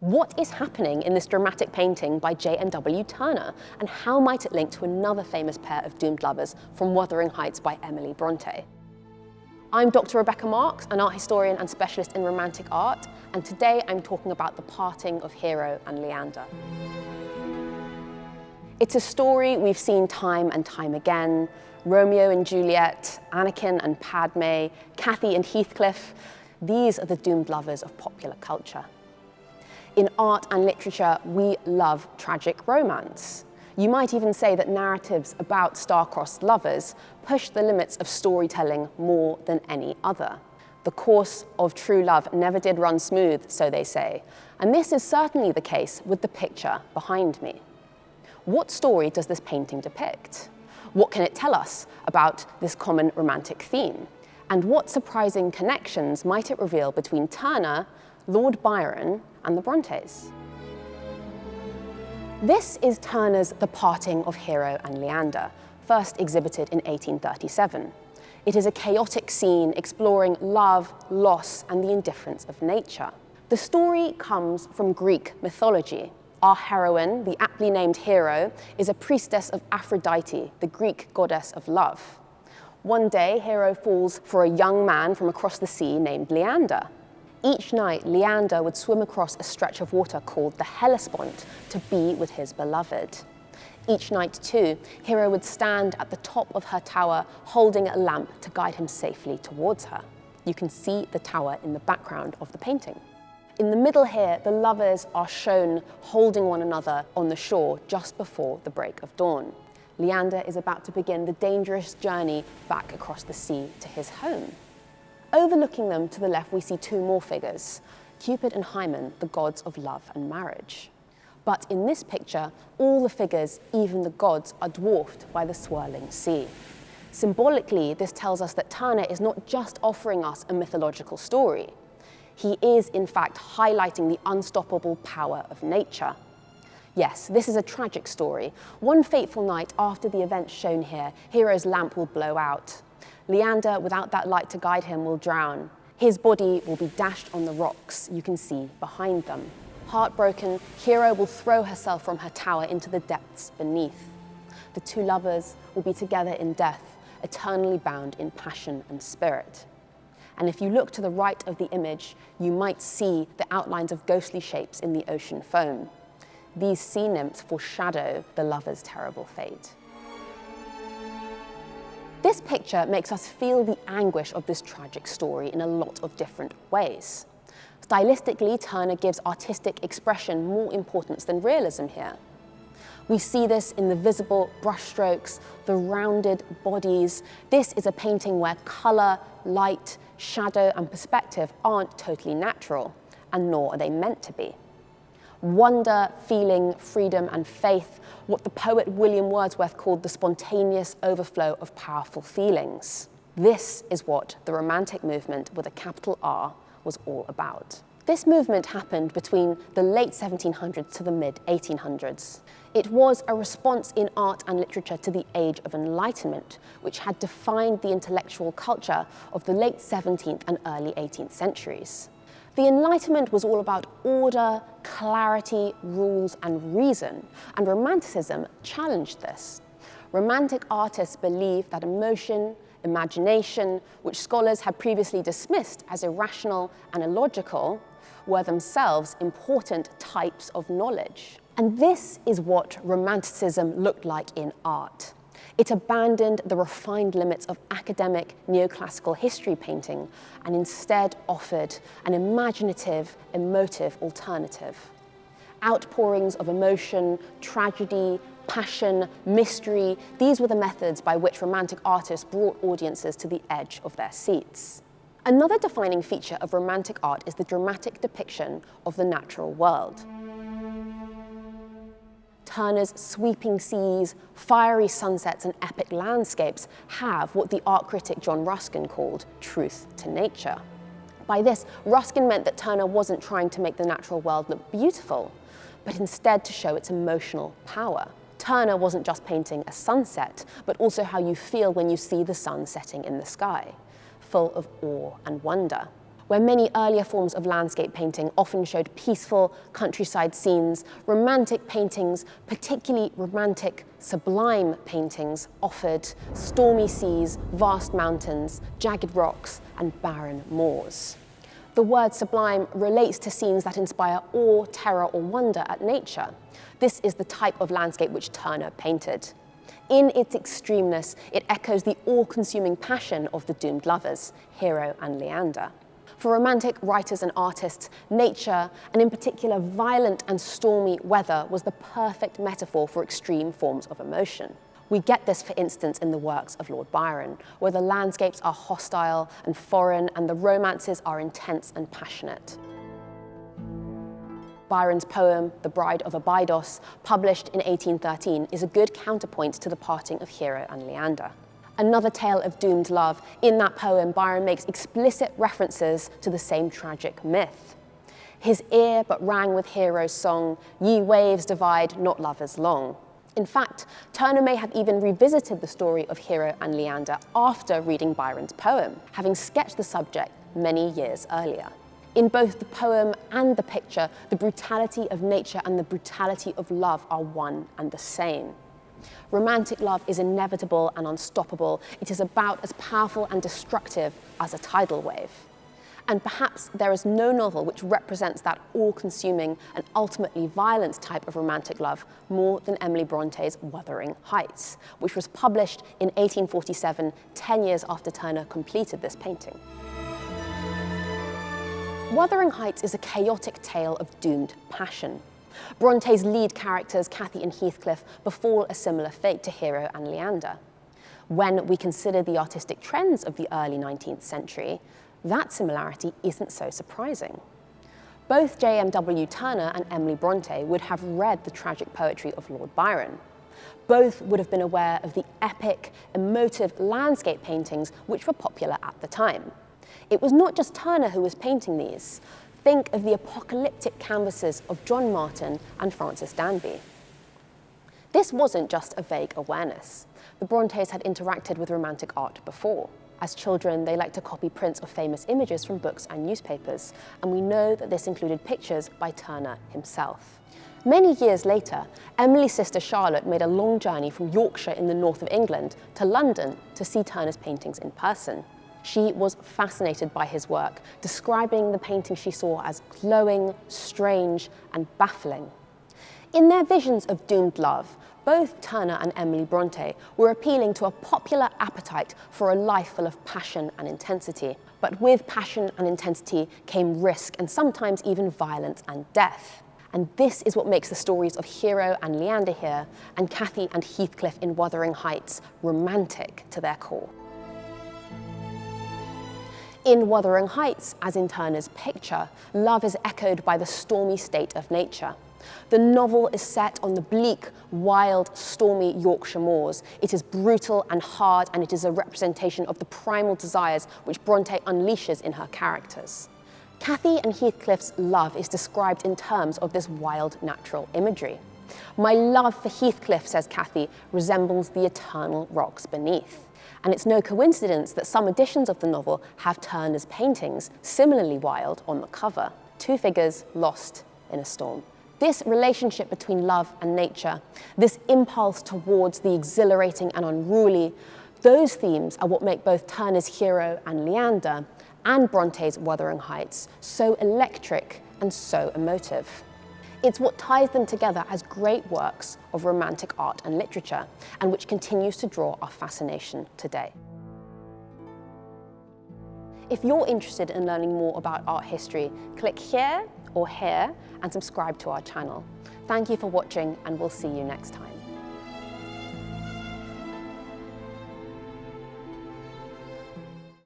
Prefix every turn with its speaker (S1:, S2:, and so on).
S1: What is happening in this dramatic painting by J.M.W. Turner, and how might it link to another famous pair of doomed lovers from Wuthering Heights by Emily Brontë? I'm Dr. Rebecca Marks, an art historian and specialist in romantic art, and today I'm talking about the parting of Hero and Leander. It's a story we've seen time and time again. Romeo and Juliet, Anakin and Padme, Cathy and Heathcliff. These are the doomed lovers of popular culture. In art and literature, we love tragic romance. You might even say that narratives about star-crossed lovers push the limits of storytelling more than any other. The course of true love never did run smooth, so they say. And this is certainly the case with the picture behind me. What story does this painting depict? What can it tell us about this common romantic theme? And what surprising connections might it reveal between Turner, Lord Byron, and the Brontës? This is Turner's The Parting of Hero and Leander, first exhibited in 1837. It is a chaotic scene exploring love, loss, and the indifference of nature. The story comes from Greek mythology. Our heroine, the aptly named Hero, is a priestess of Aphrodite, the Greek goddess of love. One day, Hero falls for a young man from across the sea named Leander. Each night, Leander would swim across a stretch of water called the Hellespont to be with his beloved. Each night, too, Hero would stand at the top of her tower holding a lamp to guide him safely towards her. You can see the tower in the background of the painting. In the middle here, the lovers are shown holding one another on the shore just before the break of dawn. Leander is about to begin the dangerous journey back across the sea to his home. Overlooking them to the left, we see two more figures, Cupid and Hymen, the gods of love and marriage. But in this picture, all the figures, even the gods, are dwarfed by the swirling sea. Symbolically, this tells us that Turner is not just offering us a mythological story. He is, in fact, highlighting the unstoppable power of nature. Yes, this is a tragic story. One fateful night after the events shown here, Hero's lamp will blow out. Leander, without that light to guide him, will drown. His body will be dashed on the rocks you can see behind them. Heartbroken, Hero will throw herself from her tower into the depths beneath. The two lovers will be together in death, eternally bound in passion and spirit. And if you look to the right of the image, you might see the outlines of ghostly shapes in the ocean foam. These sea nymphs foreshadow the lovers' terrible fate. This picture makes us feel the anguish of this tragic story in a lot of different ways. Stylistically, Turner gives artistic expression more importance than realism here. We see this in the visible brushstrokes, the rounded bodies. This is a painting where colour, light, shadow, and perspective aren't totally natural, and nor are they meant to be. Wonder, feeling, freedom, and faith, what the poet William Wordsworth called the spontaneous overflow of powerful feelings. This is what the Romantic movement with a capital R was all about. This movement happened between the late 1700s to the mid-1800s. It was a response in art and literature to the Age of Enlightenment, which had defined the intellectual culture of the late 17th and early 18th centuries. The Enlightenment was all about order, clarity, rules, and reason, and Romanticism challenged this. Romantic artists believed that emotion, imagination, which scholars had previously dismissed as irrational and illogical, were themselves important types of knowledge. And this is what Romanticism looked like in art. It abandoned the refined limits of academic neoclassical history painting and instead offered an imaginative, emotive alternative. Outpourings of emotion, tragedy, passion, mystery, these were the methods by which Romantic artists brought audiences to the edge of their seats. Another defining feature of Romantic art is the dramatic depiction of the natural world. Turner's sweeping seas, fiery sunsets, and epic landscapes have what the art critic John Ruskin called truth to nature. By this, Ruskin meant that Turner wasn't trying to make the natural world look beautiful, but instead to show its emotional power. Turner wasn't just painting a sunset, but also how you feel when you see the sun setting in the sky, full of awe and wonder. Where many earlier forms of landscape painting often showed peaceful countryside scenes, romantic paintings, particularly romantic sublime paintings, offered stormy seas, vast mountains, jagged rocks, and barren moors. The word sublime relates to scenes that inspire awe, terror, or wonder at nature. This is the type of landscape which Turner painted. In its extremeness, it echoes the awe-consuming passion of the doomed lovers, Hero and Leander. For romantic writers and artists, nature, and in particular violent and stormy weather, was the perfect metaphor for extreme forms of emotion. We get this, for instance, in the works of Lord Byron, where the landscapes are hostile and foreign and the romances are intense and passionate. Byron's poem, The Bride of Abydos, published in 1813, is a good counterpoint to the parting of Hero and Leander. Another tale of doomed love, in that poem, Byron makes explicit references to the same tragic myth. His ear but rang with Hero's song, ye waves divide not lovers long. In fact, Turner may have even revisited the story of Hero and Leander after reading Byron's poem, having sketched the subject many years earlier. In both the poem and the picture, the brutality of nature and the brutality of love are one and the same. Romantic love is inevitable and unstoppable. It is about as powerful and destructive as a tidal wave. And perhaps there is no novel which represents that all-consuming and ultimately violent type of romantic love more than Emily Bronte's Wuthering Heights, which was published in 1847, 10 years after Turner completed this painting. Wuthering Heights is a chaotic tale of doomed passion. Bronte's lead characters, Cathy and Heathcliff, befall a similar fate to Hero and Leander. When we consider the artistic trends of the early 19th century, that similarity isn't so surprising. Both J.M.W. Turner and Emily Brontë would have read the tragic poetry of Lord Byron. Both would have been aware of the epic, emotive landscape paintings which were popular at the time. It was not just Turner who was painting these. Think of the apocalyptic canvases of John Martin and Francis Danby. This wasn't just a vague awareness. The Brontes had interacted with romantic art before. As children, they liked to copy prints of famous images from books and newspapers, and we know that this included pictures by Turner himself. Many years later, Emily's sister Charlotte made a long journey from Yorkshire in the north of England to London to see Turner's paintings in person. She was fascinated by his work, describing the painting she saw as glowing, strange, and baffling. In their visions of doomed love, both Turner and Emily Brontë were appealing to a popular appetite for a life full of passion and intensity. But with passion and intensity came risk and sometimes even violence and death. And this is what makes the stories of Hero and Leander here and Cathy and Heathcliff in Wuthering Heights romantic to their core. In Wuthering Heights, as in Turner's picture, love is echoed by the stormy state of nature. The novel is set on the bleak, wild, stormy Yorkshire moors. It is brutal and hard, and it is a representation of the primal desires which Brontë unleashes in her characters. Cathy and Heathcliff's love is described in terms of this wild natural imagery. My love for Heathcliff, says Cathy, resembles the eternal rocks beneath. And it's no coincidence that some editions of the novel have Turner's paintings, similarly wild, on the cover. Two figures lost in a storm. This relationship between love and nature, this impulse towards the exhilarating and unruly, those themes are what make both Turner's Hero and Leander and Bronte's Wuthering Heights so electric and so emotive. It's what ties them together as great works of romantic art and literature, and which continues to draw our fascination today. If you're interested in learning more about art history, click here or here and subscribe to our channel. Thank you for watching, and we'll see you next time.